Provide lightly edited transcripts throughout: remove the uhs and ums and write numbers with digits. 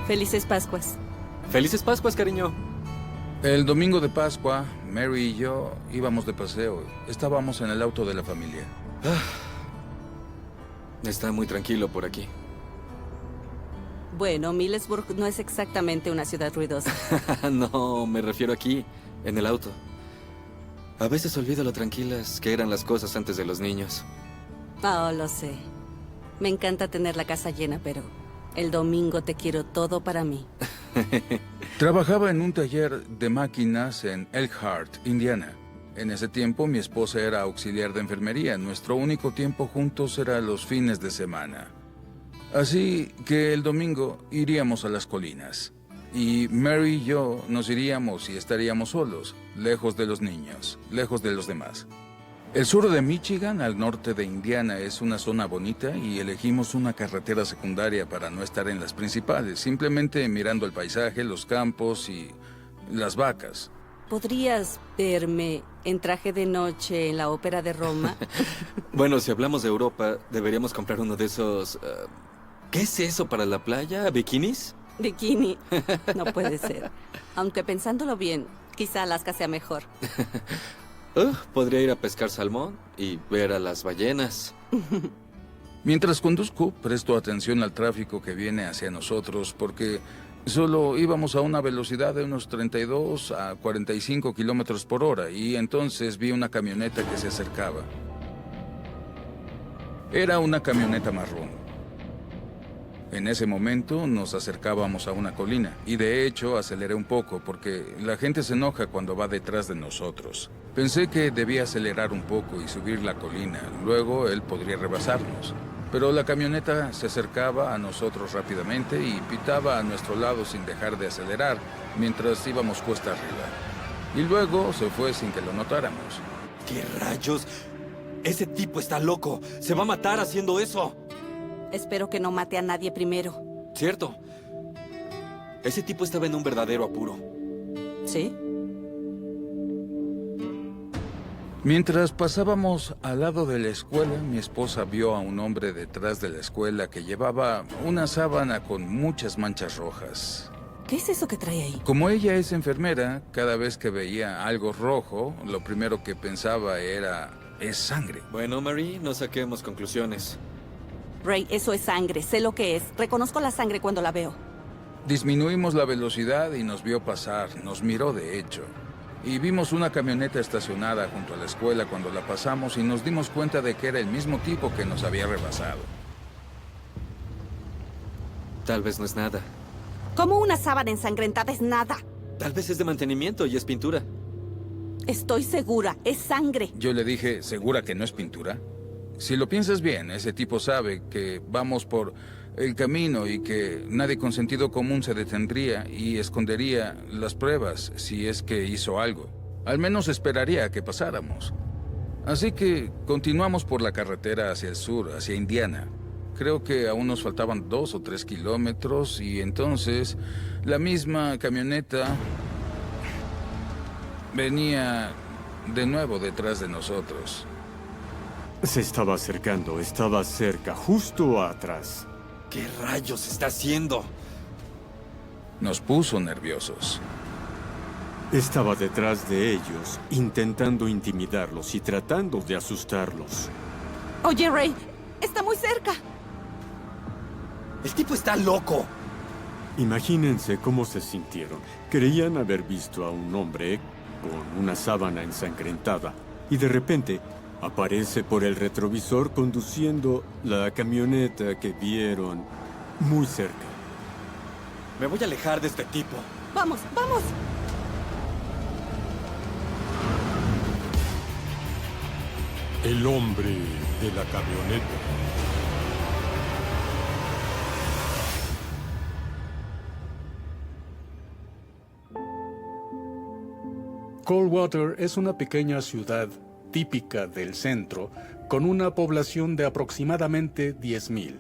Felices Pascuas. ¡Felices Pascuas, cariño! El domingo de Pascua, Mary y yo íbamos de paseo. Estábamos en el auto de la familia. Está muy tranquilo por aquí. Bueno, Millsburg no es exactamente una ciudad ruidosa. No, me refiero aquí, en el auto. A veces olvido lo tranquilas que eran las cosas antes de los niños. Oh, lo sé. Me encanta tener la casa llena, pero el domingo te quiero todo para mí. Trabajaba en un taller de máquinas en Elkhart, Indiana. En ese tiempo mi esposa era auxiliar de enfermería. Nuestro único tiempo juntos era los fines de semana. Así que el domingo iríamos a las colinas. Y Mary y yo nos iríamos y estaríamos solos, lejos de los niños, lejos de los demás. El sur de Michigan, al norte de Indiana, es una zona bonita y elegimos una carretera secundaria para no estar en las principales, simplemente mirando el paisaje, los campos y las vacas. ¿Podrías verme en traje de noche en la ópera de Roma? Bueno, si hablamos de Europa, deberíamos comprar uno de esos... ¿qué es eso para la playa? ¿Bikinis? Bikini. No puede ser. Aunque pensándolo bien, quizá Alaska sea mejor. Podría ir a pescar salmón y ver a las ballenas. Mientras conduzco, presto atención al tráfico que viene hacia nosotros porque solo íbamos a una velocidad de unos 32 a 45 kilómetros por hora y entonces vi una camioneta que se acercaba. Era una camioneta marrón. En ese momento nos acercábamos a una colina y de hecho aceleré un poco porque la gente se enoja cuando va detrás de nosotros. Pensé que debía acelerar un poco y subir la colina, luego él podría rebasarnos. Pero la camioneta se acercaba a nosotros rápidamente y pitaba a nuestro lado sin dejar de acelerar mientras íbamos cuesta arriba. Y luego se fue sin que lo notáramos. ¿Qué rayos? Ese tipo está loco. Se va a matar haciendo eso. Espero que no mate a nadie primero. Cierto. Ese tipo estaba en un verdadero apuro. ¿Sí? Mientras pasábamos al lado de la escuela, mi esposa vio a un hombre detrás de la escuela que llevaba una sábana con muchas manchas rojas. ¿Qué es eso que trae ahí? Como ella es enfermera, cada vez que veía algo rojo, lo primero que pensaba era, es sangre. Bueno, Mary, no saquemos conclusiones. Ray, eso es sangre. Sé lo que es. Reconozco la sangre cuando la veo. Disminuimos la velocidad y nos vio pasar, nos miró de hecho. Y vimos una camioneta estacionada junto a la escuela cuando la pasamos y nos dimos cuenta de que era el mismo tipo que nos había rebasado. Tal vez no es nada. Como una sábana ensangrentada es nada. Tal vez es de mantenimiento y es pintura. Estoy segura, es sangre. Yo le dije, ¿segura que no es pintura? Si lo piensas bien, ese tipo sabe que vamos por el camino y que nadie con sentido común se detendría y escondería las pruebas si es que hizo algo. Al menos esperaría a que pasáramos. Así que continuamos por la carretera hacia el sur, hacia Indiana. Creo que aún nos faltaban 2 o 3 kilómetros y entonces la misma camioneta venía de nuevo detrás de nosotros. Se estaba acercando, estaba cerca, justo atrás. ¿Qué rayos está haciendo? Nos puso nerviosos. Estaba detrás de ellos, intentando intimidarlos y tratando de asustarlos. Oye, Ray, está muy cerca. El tipo está loco. Imagínense cómo se sintieron. Creían haber visto a un hombre con una sábana ensangrentada y de repente aparece por el retrovisor conduciendo la camioneta que vieron muy cerca. Me voy a alejar de este tipo. Vamos, vamos. El hombre de la camioneta. Coldwater es una pequeña ciudad típica del centro, con una población de aproximadamente 10,000.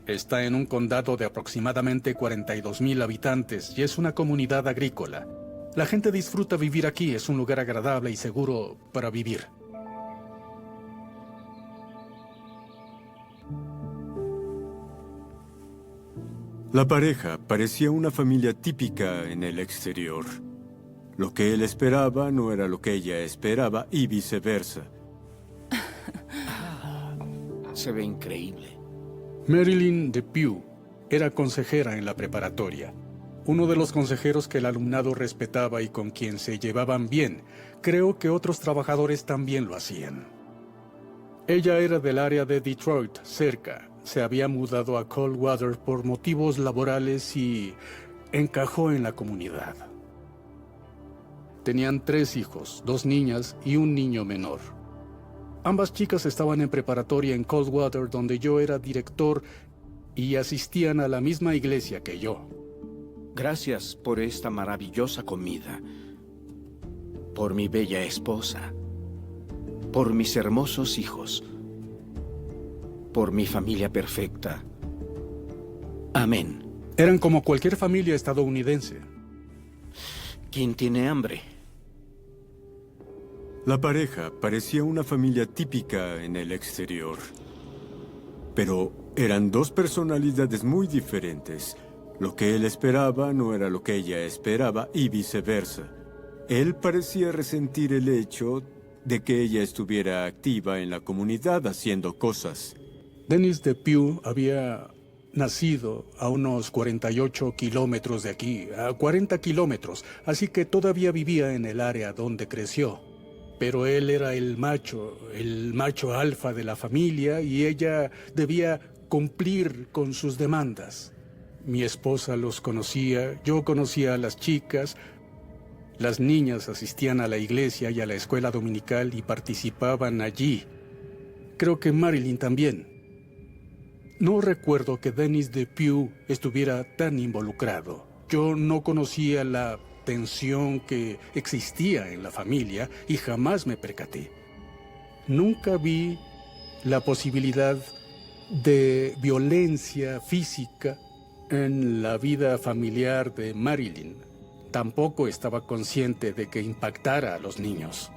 Está en un condado de aproximadamente 42,000 habitantes y es una comunidad agrícola. La gente disfruta vivir aquí, es un lugar agradable y seguro para vivir. La pareja parecía una familia típica en el exterior. Lo que él esperaba no era lo que ella esperaba y viceversa. Se ve increíble. Marilyn DePew era consejera en la preparatoria. Uno de los consejeros que el alumnado respetaba y con quien se llevaban bien. Creo que otros trabajadores también lo hacían. Ella era del área de Detroit, cerca. Se había mudado a Coldwater por motivos laborales y encajó en la comunidad. Tenían 3 hijos, 2 niñas y un niño menor. Ambas chicas estaban en preparatoria en Coldwater, donde yo era director, y asistían a la misma iglesia que yo. Gracias por esta maravillosa comida. Por mi bella esposa. Por mis hermosos hijos. Por mi familia perfecta. Amén. Eran como cualquier familia estadounidense. ¿Quién tiene hambre? La pareja parecía una familia típica en el exterior. Pero eran 2 personalidades muy diferentes. Lo que él esperaba no era lo que ella esperaba y viceversa. Él parecía resentir el hecho de que ella estuviera activa en la comunidad haciendo cosas. Dennis DePew había nacido a unos 48 kilómetros de aquí, a 40 kilómetros, así que todavía vivía en el área donde creció. Pero él era el macho alfa de la familia, y ella debía cumplir con sus demandas. Mi esposa los conocía, yo conocía a las chicas. Las niñas asistían a la iglesia y a la escuela dominical y participaban allí. Creo que Marilyn también. No recuerdo que Dennis DePew estuviera tan involucrado. Yo no conocía la tensión que existía en la familia y jamás me percaté. Nunca vi la posibilidad de violencia física en la vida familiar de Marilyn. Tampoco estaba consciente de que impactara a los niños.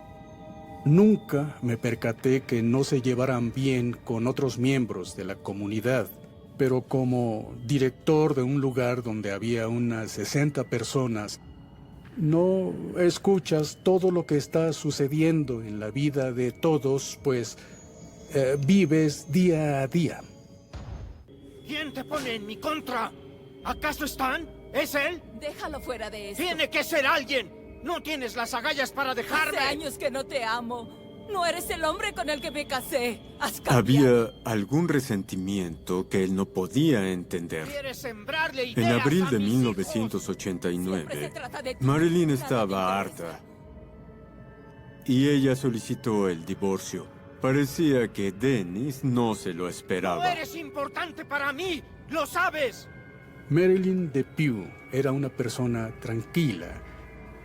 Nunca me percaté que no se llevaran bien con otros miembros de la comunidad, pero como director de un lugar donde había unas 60 personas, no escuchas todo lo que está sucediendo en la vida de todos, pues vives día a día. ¿Quién te pone en mi contra? ¿Acaso Stan? ¿Es él? Déjalo fuera de eso. ¡Tiene que ser alguien! ¡No tienes las agallas para dejarme! Hace años que no te amo. No eres el hombre con el que me casé. Has cambiado. Había algún resentimiento que él no podía entender. ¿Quieres sembrarle En ideas abril a de mis hijos? 1989, Siempre se trata de ti, Marilyn nada estaba me interesa. harta y ella solicitó el divorcio. Parecía que Dennis no se lo ¡No esperaba. eres importante para mí! ¡Lo sabes! Marilyn DePew era una persona tranquila,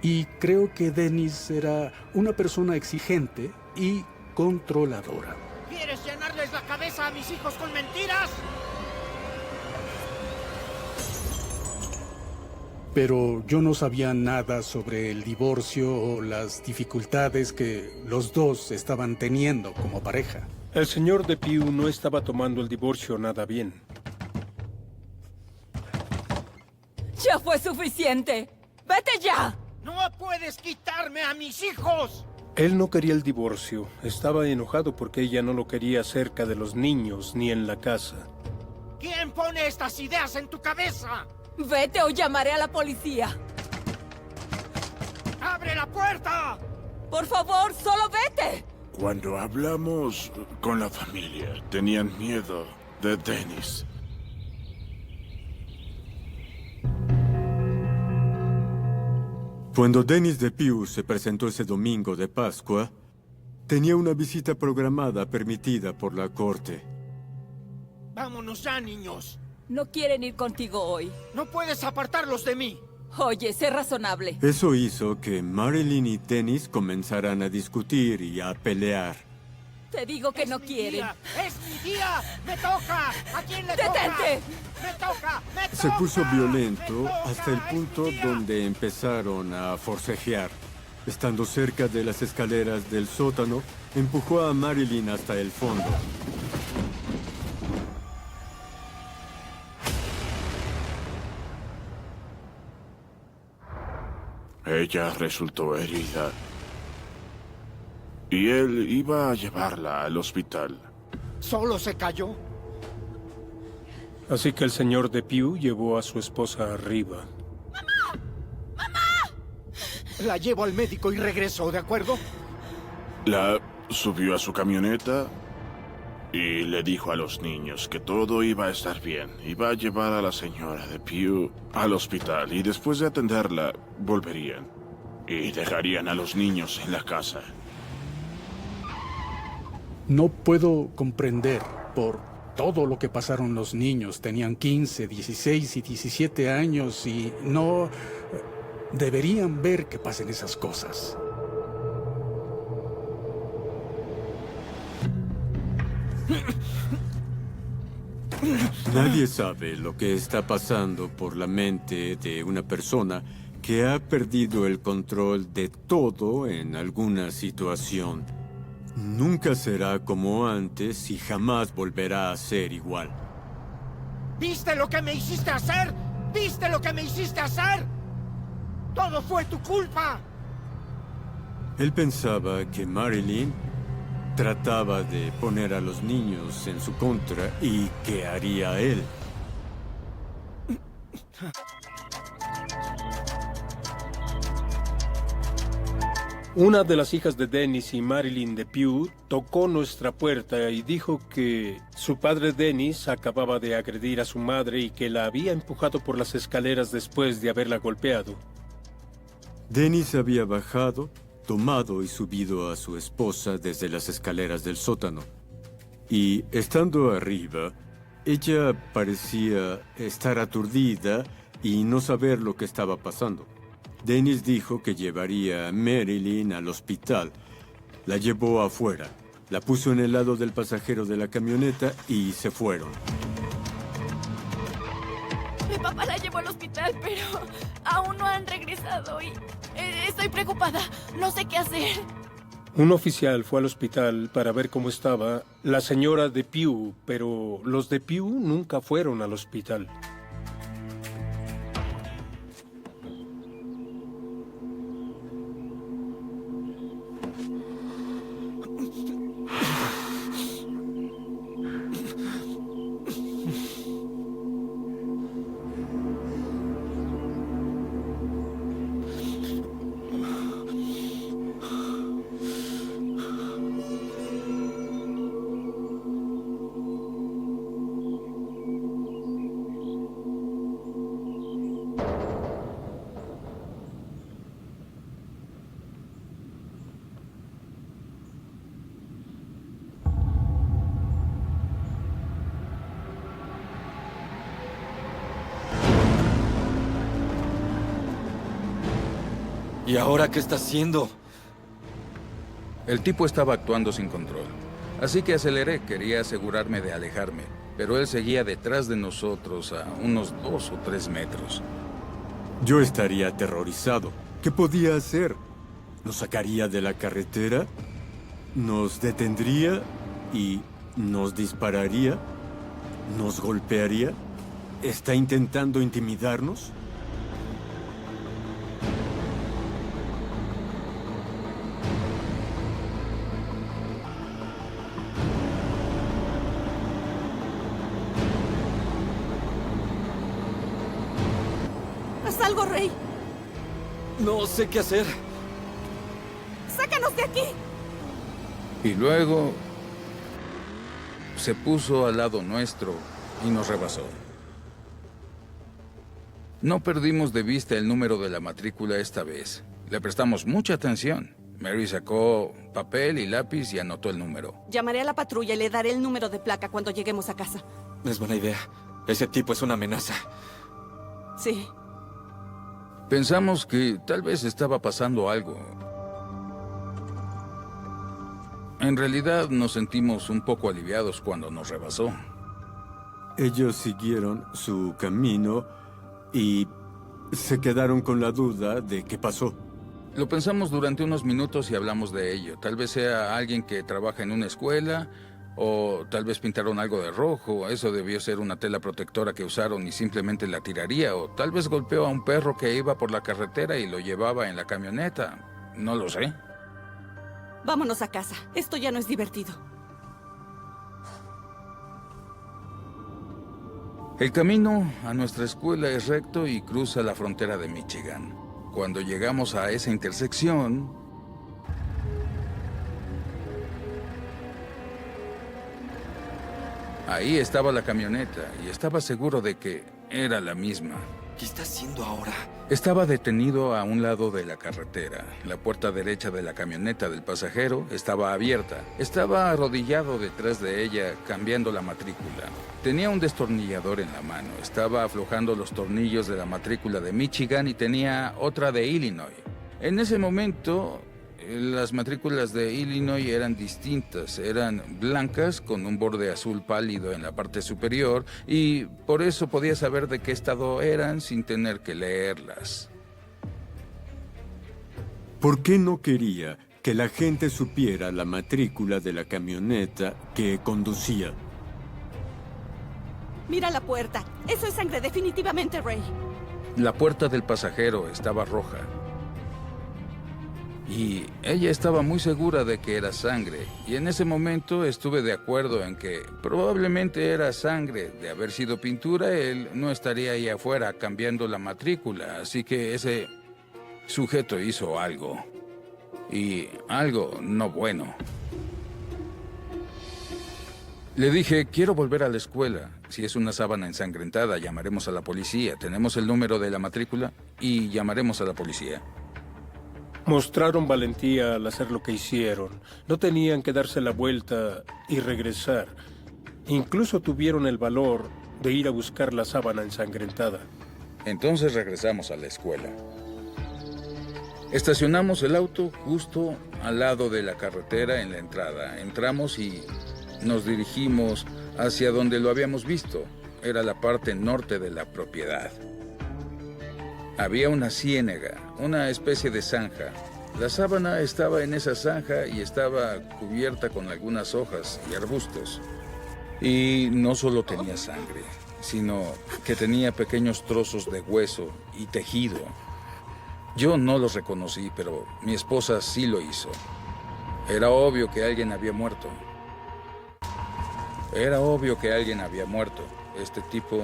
y creo que Dennis era una persona exigente y controladora. ¿Quieres llenarles la cabeza a mis hijos con mentiras? Pero yo no sabía nada sobre el divorcio o las dificultades que los dos estaban teniendo como pareja. El señor DePew no estaba tomando el divorcio nada bien. Ya fue suficiente. ¡Vete ya! ¡No puedes quitarme a mis hijos! Él no quería el divorcio. Estaba enojado porque ella no lo quería cerca de los niños ni en la casa. ¿Quién pone estas ideas en tu cabeza? Vete o llamaré a la policía. ¡Abre la puerta! Por favor, solo vete. Cuando hablamos con la familia, tenían miedo de Dennis. Cuando Dennis DePew se presentó ese domingo de Pascua, tenía una visita programada permitida por la corte. ¡Vámonos ya, niños! No quieren ir contigo hoy. ¡No puedes apartarlos de mí! Oye, sé razonable. Eso hizo que Marilyn y Dennis comenzaran a discutir y a pelear. Te digo que ¡Es no mi quieren. día! ¡Es mi día! ¡Me toca! ¿A quién le ¡Detente! toca? ¡Me toca! ¡Me toca! Se puso violento ¡Me toca! hasta el punto ¡Es mi día! donde empezaron a forcejear. Estando cerca de las escaleras del sótano, empujó a Marilyn hasta el fondo. Ella resultó herida. Y él iba a llevarla al hospital. ¿Solo se cayó? Así que el señor Depew llevó a su esposa arriba. La llevo al médico y regreso, ¿de acuerdo? La subió a su camioneta y le dijo a los niños que todo iba a estar bien. Iba a llevar a la señora Depew al hospital y después de atenderla, volverían. Y dejarían a los niños en la casa. No puedo comprender por todo lo que pasaron los niños. Tenían 15, 16 y 17 años y no deberían ver que pasen esas cosas. Nadie sabe lo que está pasando por la mente de una persona que ha perdido el control de todo en alguna situación. Nunca será como antes y jamás volverá a ser igual. ¿Viste lo que me hiciste hacer? ¿Viste lo que me hiciste hacer? ¡Todo fue tu culpa! Él pensaba que Marilyn trataba de poner a los niños en su contra y ¿qué haría él? Una de las hijas de Dennis y Marilyn Depew tocó nuestra puerta y dijo que su padre Dennis acababa de agredir a su madre y que la había empujado por las escaleras después de haberla golpeado. Dennis había bajado, tomado y subido a su esposa desde las escaleras del sótano. Y estando arriba, ella parecía estar aturdida y no saber lo que estaba pasando. Dennis dijo que llevaría a Marilyn al hospital. La llevó afuera, la puso en el lado del pasajero de la camioneta y se fueron. Mi papá la llevó al hospital, pero aún no han regresado y estoy preocupada. No sé qué hacer. Un oficial fue al hospital para ver cómo estaba la señora Depew, pero los Depew nunca fueron al hospital. ¿Y ahora qué está haciendo? El tipo estaba actuando sin control. Así que aceleré, quería asegurarme de alejarme. Pero él seguía detrás de nosotros a unos 2 o 3 metros. Yo estaría aterrorizado. ¿Qué podía hacer? ¿Nos sacaría de la carretera? ¿Nos detendría y nos dispararía? ¿Nos golpearía? ¿Está intentando intimidarnos? ¡Haz algo, Rey! No sé qué hacer. ¡Sácanos de aquí! Y luego se puso al lado nuestro y nos rebasó. No perdimos de vista el número de la matrícula esta vez. Le prestamos mucha atención. Mary sacó papel y lápiz y anotó el número. Llamaré a la patrulla y le daré el número de placa cuando lleguemos a casa. Es buena idea. Ese tipo es una amenaza. Sí. Pensamos que tal vez estaba pasando algo. En realidad nos sentimos un poco aliviados cuando nos rebasó. Ellos siguieron su camino y se quedaron con la duda de qué pasó. Lo pensamos durante unos minutos y hablamos de ello. Tal vez sea alguien que trabaja en una escuela O tal vez pintaron algo de rojo. Eso debió ser una tela protectora que usaron y simplemente la tiraría. O tal vez golpeó a un perro que iba por la carretera y lo llevaba en la camioneta. No lo sé. Vámonos a casa. Esto ya no es divertido. El camino a nuestra escuela es recto y cruza la frontera de Michigan. Cuando llegamos a esa intersección, ahí estaba la camioneta y estaba seguro de que era la misma. ¿Qué está haciendo ahora? Estaba detenido a un lado de la carretera. La puerta derecha de la camioneta del pasajero estaba abierta. Estaba arrodillado detrás de ella, cambiando la matrícula. Tenía un destornillador en la mano. Estaba aflojando los tornillos de la matrícula de Michigan y tenía otra de Illinois. En ese momento, las matrículas de Illinois eran distintas. Eran blancas con un borde azul pálido en la parte superior y por eso podía saber de qué estado eran sin tener que leerlas. ¿Por qué no quería que la gente supiera la matrícula de la camioneta que conducía? Mira la puerta. Eso es sangre, definitivamente, Ray. La puerta del pasajero estaba roja. Y ella estaba muy segura de que era sangre. Y en ese momento estuve de acuerdo en que probablemente era sangre. De haber sido pintura, él no estaría ahí afuera cambiando la matrícula. Así que ese sujeto hizo algo. Y algo no bueno. Le dije, quiero volver a la escuela. Si es una sábana ensangrentada, llamaremos a la policía. Tenemos el número de la matrícula y llamaremos a la policía. Mostraron valentía al hacer lo que hicieron. No tenían que darse la vuelta y regresar. Incluso tuvieron el valor de ir a buscar la sábana ensangrentada. Entonces regresamos a la escuela. Estacionamos el auto justo al lado de la carretera en la entrada. Entramos y nos dirigimos hacia donde lo habíamos visto. Era la parte norte de la propiedad. Había una ciénaga, una especie de zanja. La sábana estaba en esa zanja y estaba cubierta con algunas hojas y arbustos. Y no solo tenía sangre, sino que tenía pequeños trozos de hueso y tejido. Yo no los reconocí, pero mi esposa sí lo hizo. Era obvio que alguien había muerto. Era obvio que alguien había muerto. Este tipo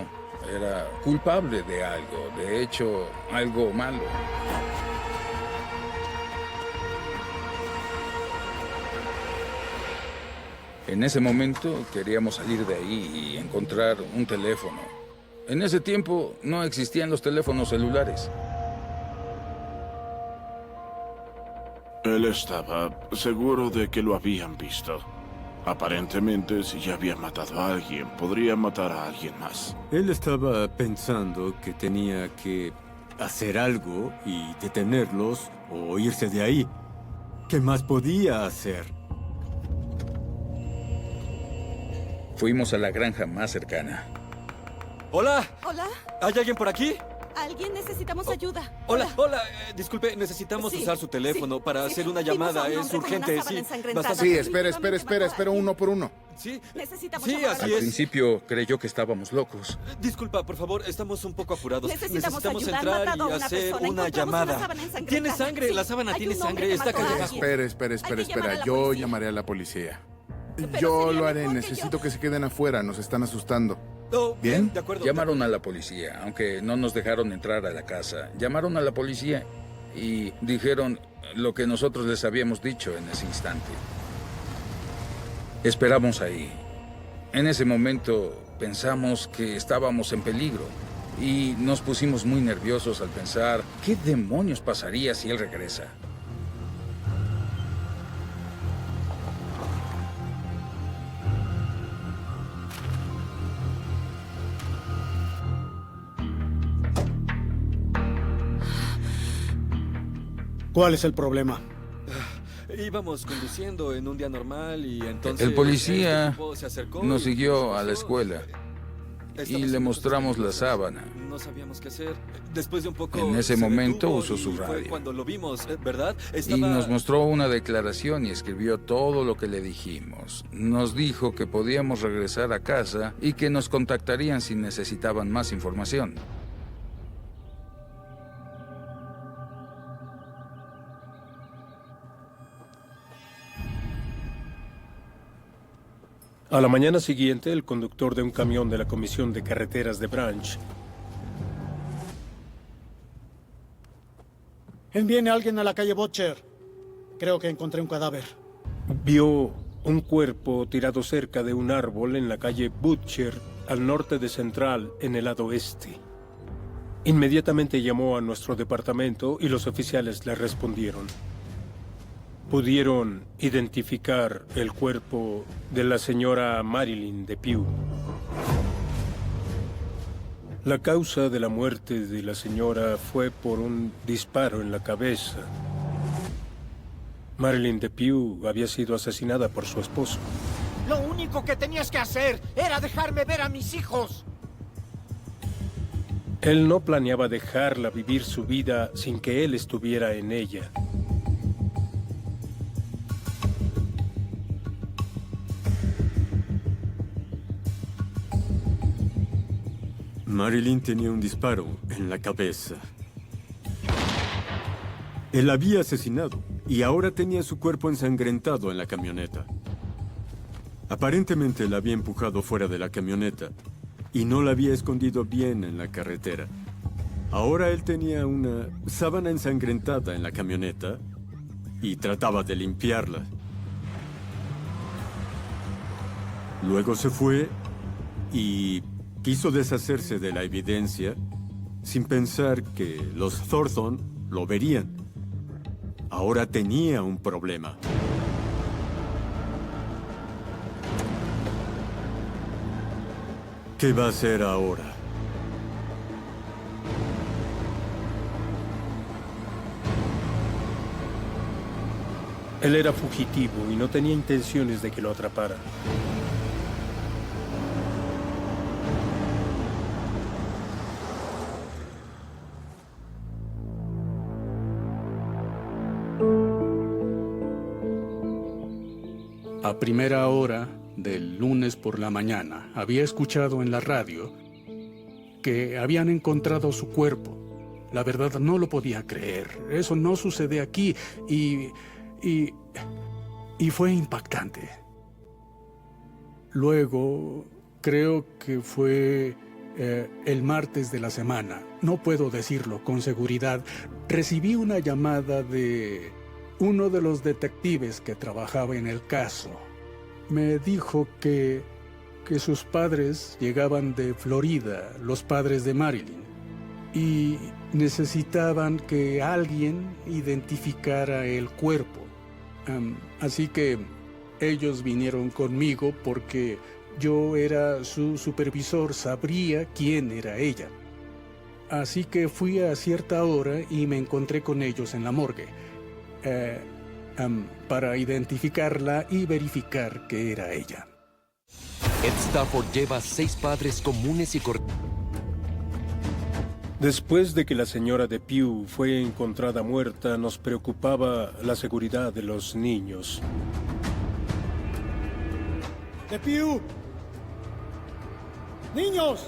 era culpable de algo, de hecho, algo malo. En ese momento queríamos salir de ahí y encontrar un teléfono. En ese tiempo no existían los teléfonos celulares. Él estaba seguro de que lo habían visto. Aparentemente, si ya había matado a alguien, podría matar a alguien más. Él estaba pensando que tenía que hacer algo y detenerlos o irse de ahí. ¿Qué más podía hacer? Fuimos a la granja más cercana. ¡Hola! ¿Hola? ¿Hay alguien por aquí? ¿Alguien? Necesitamos ayuda. Hola, disculpe, necesitamos Sí, usar su teléfono para sí. hacer una Vimos llamada. a un Es hombre con urgente, una sábana sí. ensangrentada. Bastante. Sí, espera, uno por uno. Sí, Necesitamos sí, llamar a así la Al es. principio creyó que estábamos locos. Disculpa, por favor, estamos un poco apurados. Necesitamos ayuda. Han entrar matado a y una hacer persona. una Encontramos llamada. una sábana ensangrentada. Tiene sangre, Sí, la sábana hay tiene un hombre sangre, que está mató a callejada. alguien. Espera. Hay que llamar a la Yo policía. llamaré a la policía. Pero Yo sería lo haré. mejor que Necesito yo. que se queden afuera. Nos están asustando. Oh, ¿Bien? de acuerdo. Llamaron a la policía, aunque no nos dejaron entrar a la casa. Llamaron a la policía y dijeron lo que nosotros les habíamos dicho en ese instante. Esperamos ahí. En ese momento pensamos que estábamos en peligro y nos pusimos muy nerviosos al pensar ¿qué demonios pasaría si él regresa? ¿Cuál es el problema? Íbamos conduciendo en un día normal y entonces... El policía este tipo se acercó nos y siguió a la pasó. escuela. y le mostramos la sábana. No sabíamos qué hacer. Después de un poco... En ese se momento detuvo usó su y fue radio. cuando lo vimos, ¿verdad? Y nos mostró una declaración y escribió todo lo que le dijimos. Nos dijo que podíamos regresar a casa y que nos contactarían si necesitaban más información. A la mañana siguiente, el conductor de un camión de la Comisión de Carreteras de Branch Envíen a alguien a la calle Butcher. Creo que encontré un cadáver. vio un cuerpo tirado cerca de un árbol en la calle Butcher, al norte de Central, en el lado este. Inmediatamente llamó a nuestro departamento y los oficiales le respondieron. Pudieron identificar el cuerpo de la señora Marilyn DePew. La causa de la muerte de la señora fue por un disparo en la cabeza. Marilyn DePew había sido asesinada por su esposo. Lo único que tenías que hacer era dejarme ver a mis hijos. Él no planeaba dejarla vivir su vida sin que él estuviera en ella. Marilyn tenía un disparo en la cabeza. Él la había asesinado y ahora tenía su cuerpo ensangrentado en la camioneta. Aparentemente la había empujado fuera de la camioneta y no la había escondido bien en la carretera. Ahora él tenía una sábana ensangrentada en la camioneta y trataba de limpiarla. Luego se fue y quiso deshacerse de la evidencia sin pensar que los Thornton lo verían. Ahora tenía un problema. ¿Qué va a hacer ahora? Él era fugitivo y no tenía intenciones de que lo atraparan. A primera hora del lunes por la mañana, había escuchado en la radio que habían encontrado su cuerpo. La verdad, no lo podía creer. Eso no sucede aquí y fue impactante. Luego, creo que fue el martes de la semana, no puedo decirlo con seguridad, recibí una llamada de uno de los detectives que trabajaba en el caso. Me dijo que sus padres llegaban de Florida, los padres de Marilyn, y necesitaban que alguien identificara el cuerpo. Así que ellos vinieron conmigo porque yo era su supervisor, sabría quién era ella. Así que fui a cierta hora y me encontré con ellos en la morgue. Para identificarla y verificar que era ella. Ed Stafford lleva 6 padres comunes y Después de que la señora DePew fue encontrada muerta, nos preocupaba la seguridad de los niños. ¡DePew! ¡Niños!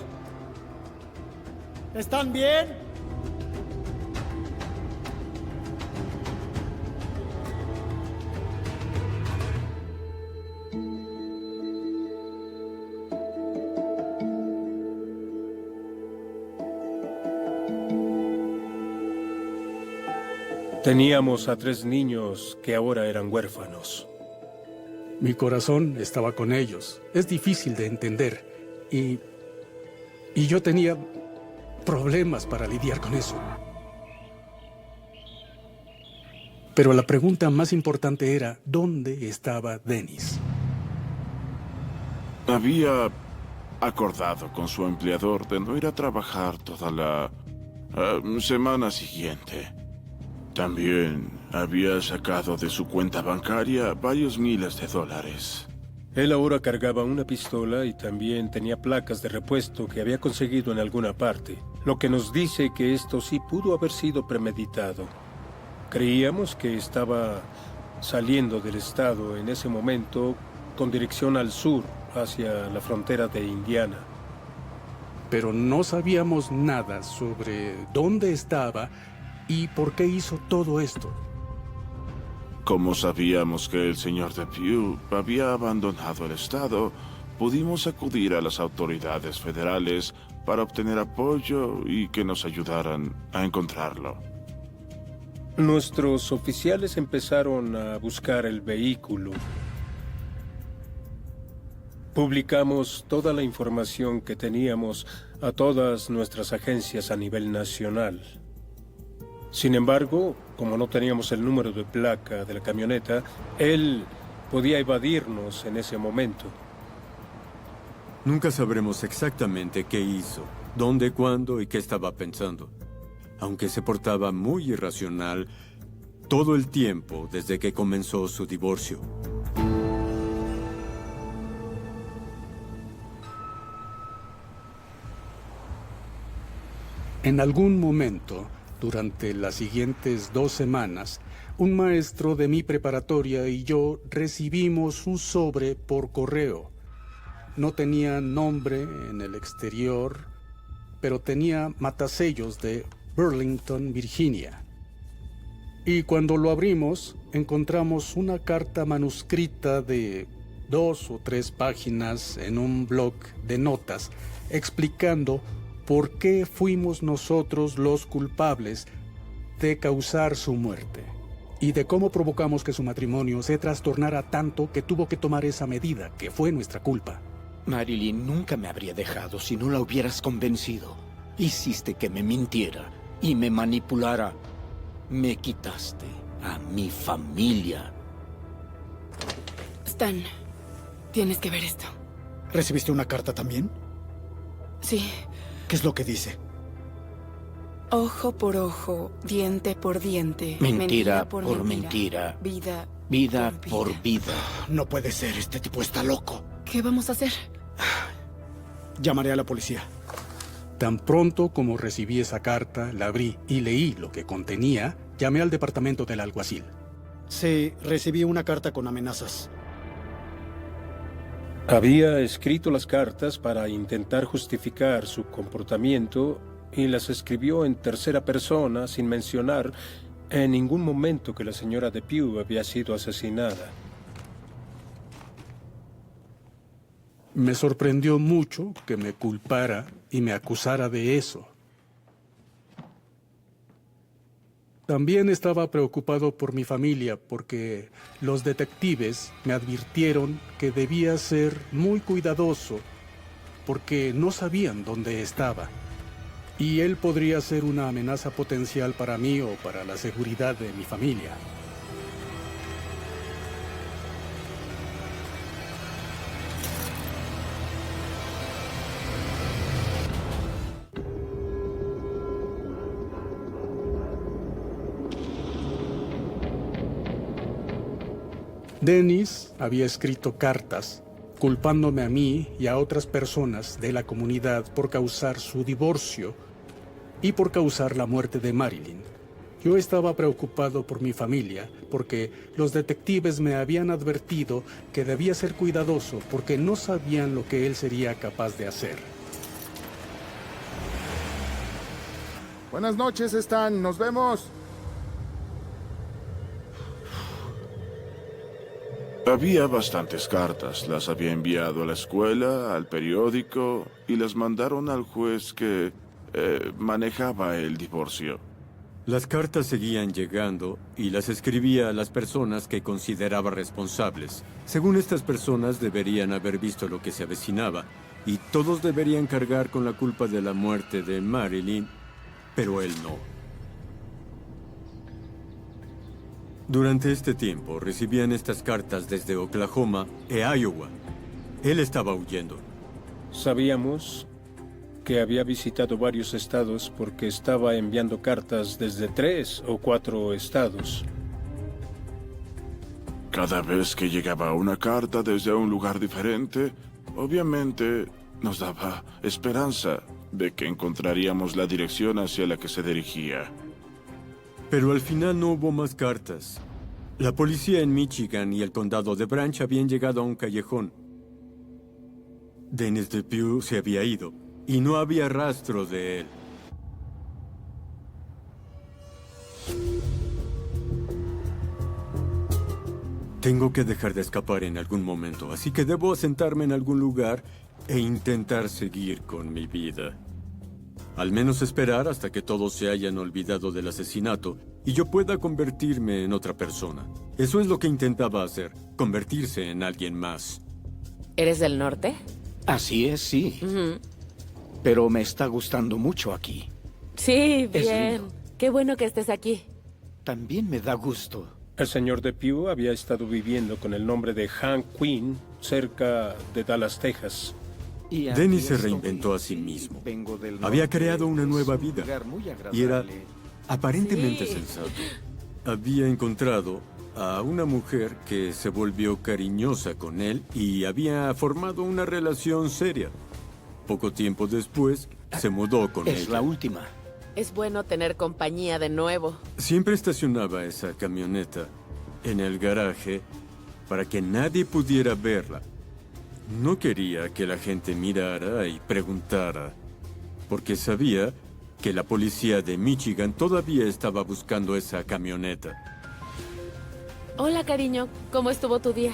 ¿Están bien? Teníamos a 3 niños que ahora eran huérfanos. Mi corazón estaba con ellos. Es difícil de entender. Y yo tenía problemas para lidiar con eso. Pero la pregunta más importante era, ¿dónde estaba Dennis? Había acordado con su empleador de no ir a trabajar toda la semana siguiente. También había sacado de su cuenta bancaria varios miles de dólares. Él ahora cargaba una pistola y también tenía placas de repuesto que había conseguido en alguna parte, lo que nos dice que esto sí pudo haber sido premeditado. Creíamos que estaba saliendo del estado en ese momento con dirección al sur, hacia la frontera de Indiana. Pero no sabíamos nada sobre dónde estaba y por qué hizo todo esto. Como sabíamos que el señor DePew había abandonado el estado, pudimos acudir a las autoridades federales para obtener apoyo y que nos ayudaran a encontrarlo. Nuestros oficiales empezaron a buscar el vehículo. Publicamos toda la información que teníamos a todas nuestras agencias a nivel nacional. Sin embargo, como no teníamos el número de placa de la camioneta, él podía evadirnos en ese momento. Nunca sabremos exactamente qué hizo, dónde, cuándo y qué estaba pensando. Aunque se portaba muy irracional todo el tiempo desde que comenzó su divorcio. En algún momento, durante las siguientes 2 semanas, un maestro de mi preparatoria y yo recibimos un sobre por correo. No tenía nombre en el exterior, pero tenía matasellos de Burlington, Virginia. Y cuando lo abrimos, encontramos una carta manuscrita de 2 o 3 páginas en un blog de notas explicando por qué fuimos nosotros los culpables de causar su muerte y de cómo provocamos que su matrimonio se trastornara tanto que tuvo que tomar esa medida, que fue nuestra culpa. Marilyn nunca me habría dejado si no la hubieras convencido. Hiciste que me mintiera y me manipulara. Me quitaste a mi familia. Stan, tienes que ver esto. ¿Recibiste una carta también? Sí. ¿Qué es lo que dice? Ojo por ojo, diente por diente. Mentira por mentira. Vida por vida. No puede ser, este tipo está loco. ¿Qué vamos a hacer? Llamaré a la policía. Tan pronto como recibí esa carta, la abrí y leí lo que contenía, llamé al departamento del alguacil. Sí, recibí una carta con amenazas. Había escrito las cartas para intentar justificar su comportamiento y las escribió en tercera persona sin mencionar en ningún momento que la señora DePew había sido asesinada. Me sorprendió mucho que me culpara y me acusara de eso. También estaba preocupado por mi familia porque los detectives me advirtieron que debía ser muy cuidadoso porque no sabían dónde estaba. Y él podría ser una amenaza potencial para mí o para la seguridad de mi familia. Dennis había escrito cartas culpándome a mí y a otras personas de la comunidad por causar su divorcio y por causar la muerte de Marilyn. Yo estaba preocupado por mi familia porque los detectives me habían advertido que debía ser cuidadoso porque no sabían lo que él sería capaz de hacer. Buenas noches, Stan. Nos vemos. Había bastantes cartas. Las había enviado a la escuela, al periódico y las mandaron al juez que manejaba el divorcio. Las cartas seguían llegando y las escribía a las personas que consideraba responsables. Según estas personas deberían haber visto lo que se avecinaba y todos deberían cargar con la culpa de la muerte de Marilyn, pero él no. Durante este tiempo recibían estas cartas desde Oklahoma e Iowa. Él estaba huyendo. Sabíamos que había visitado varios estados porque estaba enviando cartas desde 3 o 4 estados. Cada vez que llegaba una carta desde un lugar diferente, obviamente nos daba esperanza de que encontraríamos la dirección hacia la que se dirigía. Pero al final no hubo más cartas. La policía en Michigan y el condado de Branch habían llegado a un callejón. Dennis DePue se había ido y no había rastro de él. Tengo que dejar de escapar en algún momento, así que debo asentarme en algún lugar e intentar seguir con mi vida. Al menos esperar hasta que todos se hayan olvidado del asesinato y yo pueda convertirme en otra persona. Eso es lo que intentaba hacer, convertirse en alguien más. ¿Eres del norte? Así es, sí. Pero me está gustando mucho aquí. Sí, Es bien. lindo. Qué bueno que estés aquí. También me da gusto. El señor DePue había estado viviendo con el nombre de Hank Quinn cerca de Dallas, Texas. Y aquí Dennis se estoy. reinventó a sí mismo. Vengo del Había norte, creado una es nueva un vida lugar muy y era agradable. aparentemente Sí. sensato. Había encontrado a una mujer que se volvió cariñosa con él y había formado una relación seria. Poco tiempo después, se mudó con Es ella. la última. Es bueno tener compañía de nuevo. Siempre estacionaba esa camioneta en el garaje para que nadie pudiera verla. No quería que la gente mirara y preguntara, porque sabía que la policía de Michigan todavía estaba buscando esa camioneta. Hola, cariño. ¿Cómo estuvo tu día?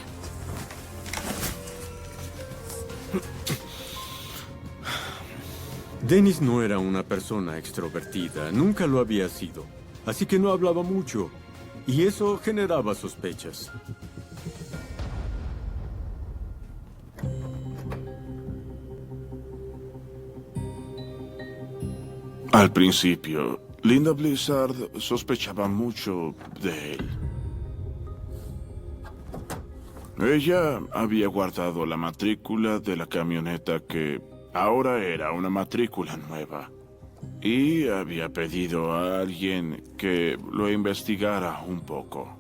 Dennis no era una persona extrovertida, nunca lo había sido, así que no hablaba mucho, y eso generaba sospechas. Al principio, Linda Blizzard sospechaba mucho de él. Ella había guardado la matrícula de la camioneta que ahora era una matrícula nueva. Y había pedido a alguien que lo investigara un poco.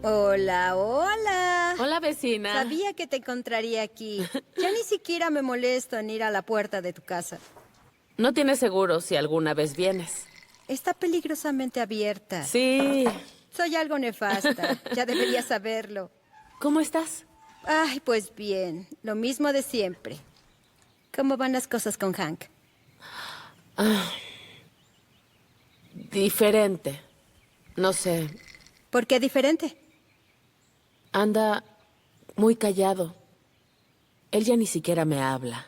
Hola, hola. Hola, vecina. Sabía que te encontraría aquí. Ya ni siquiera me molesto en ir a la puerta de tu casa. No tienes seguro si alguna vez vienes. Está peligrosamente abierta. Sí. Soy algo nefasta. Ya deberías saberlo. ¿Cómo estás? Ay, pues bien. Lo mismo de siempre. ¿Cómo van las cosas con Hank? Diferente. No sé. ¿Por qué diferente? Anda muy callado. Él ya ni siquiera me habla.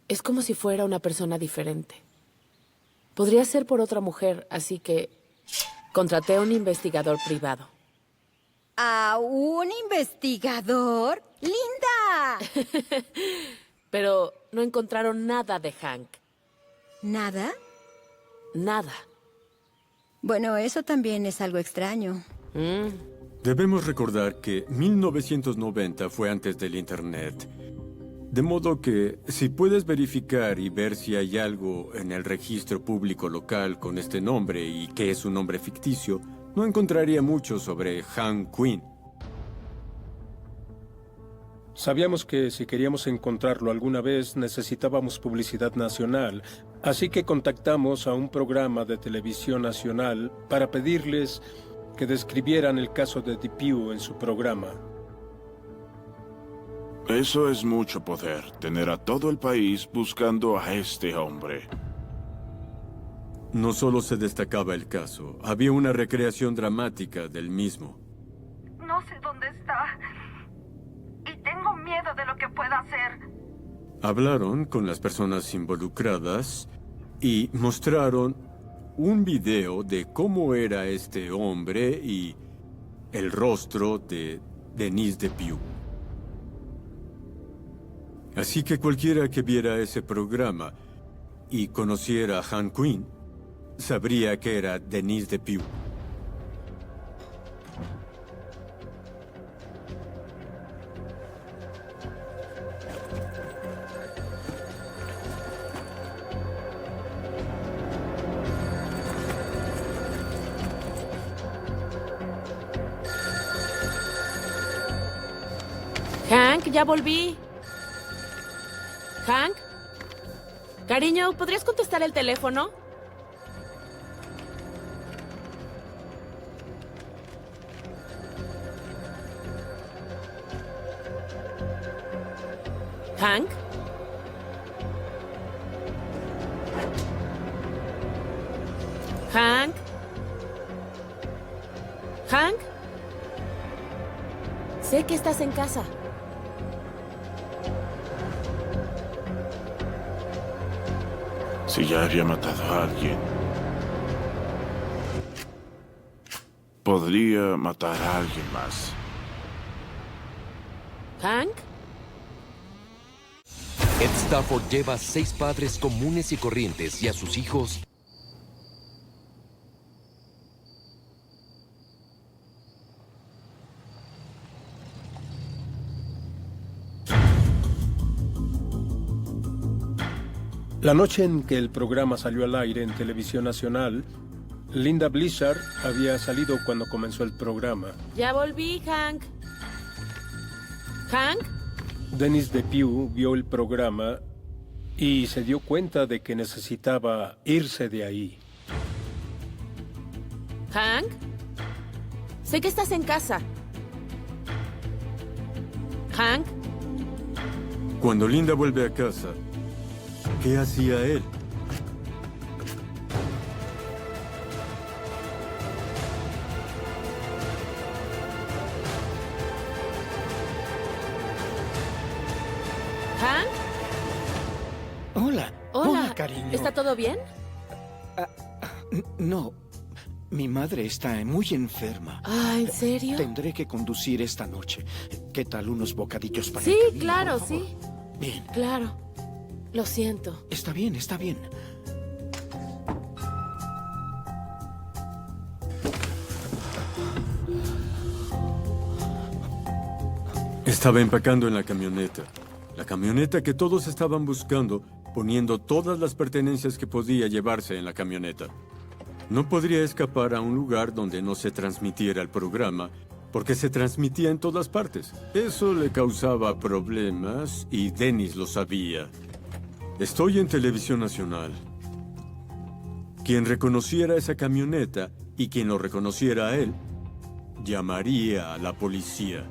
Es como si fuera una persona diferente. Podría ser por otra mujer, así que contraté a un investigador privado. ¿A un investigador? ¡Linda! Pero no encontraron nada de Hank. ¿Nada? Nada. Bueno, eso también es algo extraño. Debemos recordar que 1990 fue antes del Internet. De modo que, si puedes verificar y ver si hay algo en el registro público local con este nombre y que es un nombre ficticio, no encontraría mucho sobre Hank Quinn. Sabíamos que si queríamos encontrarlo alguna vez necesitábamos publicidad nacional, así que contactamos a un programa de televisión nacional para pedirles que describieran el caso de DePue en su programa. Eso es mucho poder, tener a todo el país buscando a este hombre. No solo se destacaba el caso, había una recreación dramática del mismo. No sé dónde está. Y tengo miedo de lo que pueda hacer. Hablaron con las personas involucradas y mostraron un video de cómo era este hombre y el rostro de Dennis DePue. Así que cualquiera que viera ese programa y conociera a Hank Quinn, sabría que era Dennis DePue. ya volví. ¿Hank? Cariño, ¿podrías contestar el teléfono? ¿Hank? ¿Hank? ¿Hank? Sé que estás en casa. Si ya había matado a alguien, podría matar a alguien más. ¿Hank? Ed Stafford lleva a 6 padres comunes y corrientes y a sus hijos La noche en que el programa salió al aire en Televisión Nacional, Linda Blizzard había salido cuando comenzó el programa. Ya volví, Hank. ¿Hank? Dennis DePue vio el programa y se dio cuenta de que necesitaba irse de ahí. ¿Hank? Sé que estás en casa. ¿Hank? Cuando Linda vuelve a casa, ¿qué hacía él? ¿Hank? Hola. Hola, cariño. ¿Está todo bien? No. Mi madre está muy enferma. Ah, ¿en serio? Tendré que conducir esta noche. ¿Qué tal unos bocadillos para Sí, el camino, claro, por favor? sí. Bien. Claro. Lo siento. Está bien, está bien. Estaba empacando en la camioneta. La camioneta que todos estaban buscando, poniendo todas las pertenencias que podía llevarse en la camioneta. No podría escapar a un lugar donde no se transmitiera el programa, porque se transmitía en todas partes. Eso le causaba problemas y Dennis lo sabía. Estoy en Televisión Nacional. Quien reconociera esa camioneta y quien lo reconociera a él, llamaría a la policía.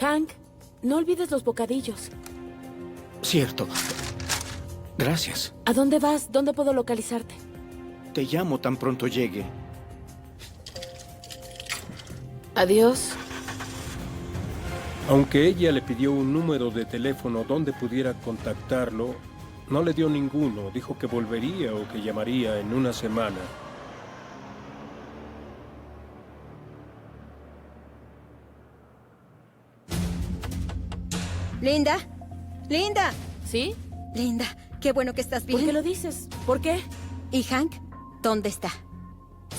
Hank, no olvides los bocadillos. Cierto. Gracias. ¿A dónde vas? ¿Dónde puedo localizarte? Te llamo tan pronto llegue. Adiós. Aunque ella le pidió un número de teléfono donde pudiera contactarlo, no le dio ninguno. Dijo que volvería o que llamaría en una semana. Linda. Linda. ¿Sí? Linda, qué bueno que estás bien. ¿Por qué lo dices? ¿Por qué? ¿Y Hank? ¿Dónde está?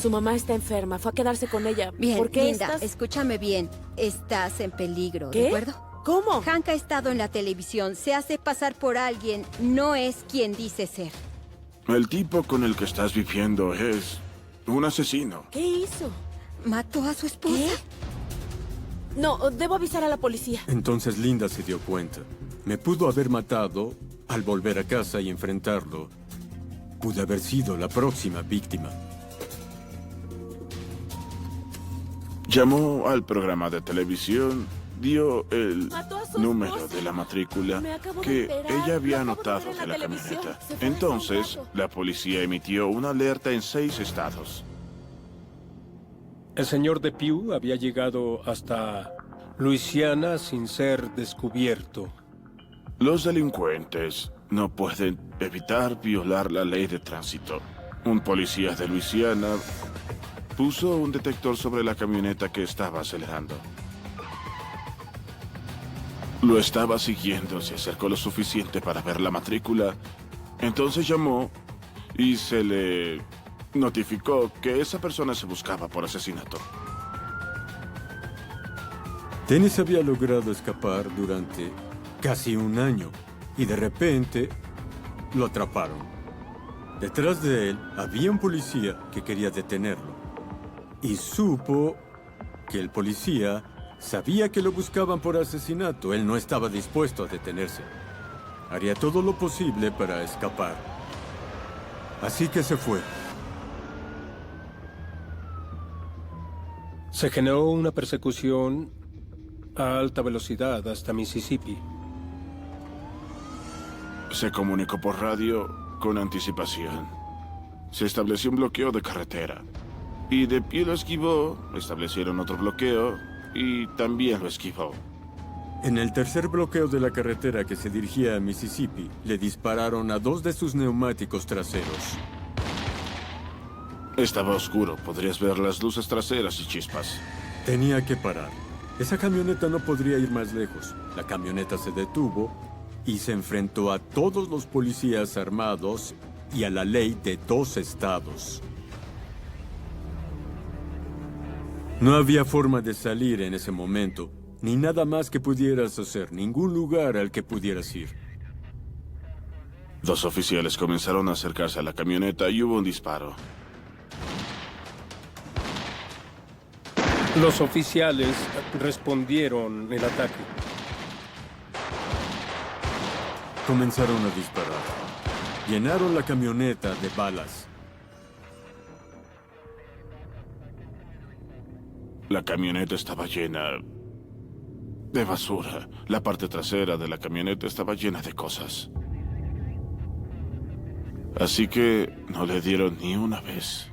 Su mamá está enferma. Fue a quedarse con ella. Bien, ¿Por qué Linda, estás...? escúchame bien. Estás en peligro, ¿Qué? ¿de acuerdo? ¿Cómo? Hank ha estado en la televisión. Se hace pasar por alguien. No es quien dice ser. El tipo con el que estás viviendo es un asesino. ¿Qué hizo? ¿Mató a su esposa? ¿Qué? No, debo avisar a la policía. Entonces Linda se dio cuenta. Me pudo haber matado al volver a casa y enfrentarlo. Pude haber sido la próxima víctima. Llamó al programa de televisión, dio el Mató a su número esposa. de la matrícula Me acabo de que enterar, ella había lo acabo de anotado ver en de la la televisión. camioneta. Se fue Entonces, hace un rato. la policía emitió una alerta en 6 estados. El señor DePue había llegado hasta Luisiana sin ser descubierto. Los delincuentes no pueden evitar violar la ley de tránsito. Un policía de Luisiana puso un detector sobre la camioneta que estaba acelerando. Lo estaba siguiendo, se acercó lo suficiente para ver la matrícula. Entonces llamó y se le notificó que esa persona se buscaba por asesinato. Dennis había logrado escapar durante casi un año y de repente lo atraparon. Detrás de él había un policía que quería detenerlo y supo que el policía Sabía que lo buscaban por asesinato. Él no estaba dispuesto a detenerse. Haría todo lo posible para escapar. Así que se fue. Se generó una persecución a alta velocidad hasta Mississippi. Se comunicó por radio con anticipación. Se estableció un bloqueo de carretera. Y de pie lo esquivó, establecieron otro bloqueo y también lo esquivó. En el tercer bloqueo de la carretera que se dirigía a Mississippi, le dispararon a 2 de sus neumáticos traseros. Estaba oscuro, podrías ver las luces traseras y chispas. Tenía que parar. Esa camioneta no podría ir más lejos. La camioneta se detuvo y se enfrentó a todos los policías armados y a la ley de 2 estados. No había forma de salir en ese momento, ni nada más que pudieras hacer, ningún lugar al que pudieras ir. 2 oficiales comenzaron a acercarse a la camioneta y hubo un disparo. Los oficiales respondieron el ataque. Comenzaron a disparar. Llenaron la camioneta de balas. La camioneta estaba llena de basura. La parte trasera de la camioneta estaba llena de cosas. Así que no le dieron ni una vez.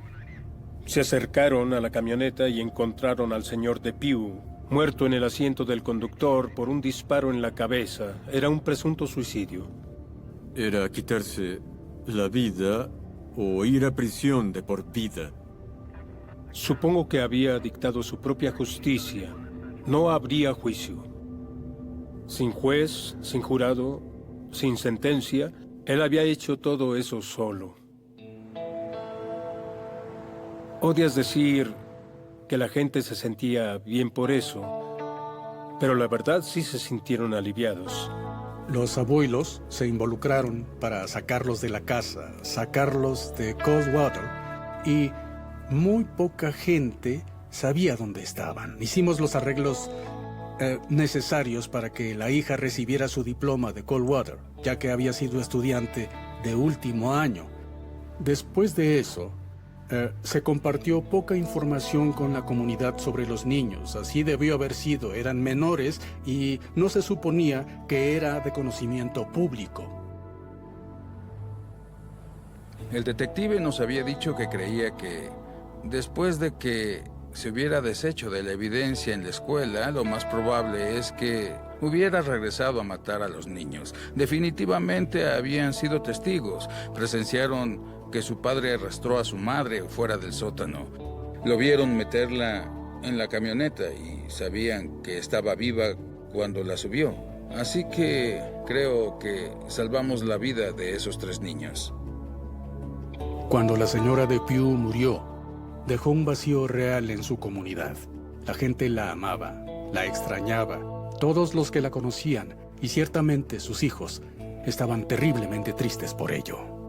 Se acercaron a la camioneta y encontraron al señor DePew, muerto en el asiento del conductor por un disparo en la cabeza. Era un presunto suicidio. Era quitarse la vida o ir a prisión de por vida. Supongo que había dictado su propia justicia. No habría juicio. Sin juez, sin jurado, sin sentencia, él había hecho todo eso solo. Odias decir que la gente se sentía bien por eso, pero la verdad sí se sintieron aliviados. Los abuelos se involucraron para sacarlos de la casa, sacarlos de Coldwater, y muy poca gente sabía dónde estaban. Hicimos los arreglos necesarios para que la hija recibiera su diploma de Coldwater, ya que había sido estudiante de último año. Después de eso, se compartió poca información con la comunidad sobre los niños. Así debió haber sido. Eran menores y no se suponía que era de conocimiento público. El detective nos había dicho que creía que, después de que se hubiera deshecho de la evidencia en la escuela, lo más probable es que hubiera regresado a matar a los niños. Definitivamente habían sido testigos. Presenciaron que su padre arrastró a su madre fuera del sótano. Lo vieron meterla en la camioneta y sabían que estaba viva cuando la subió. Así que creo que salvamos la vida de esos 3 niños. Cuando la señora DePew murió, dejó un vacío real en su comunidad. La gente la amaba, la extrañaba. Todos los que la conocían, y ciertamente sus hijos, estaban terriblemente tristes por ello.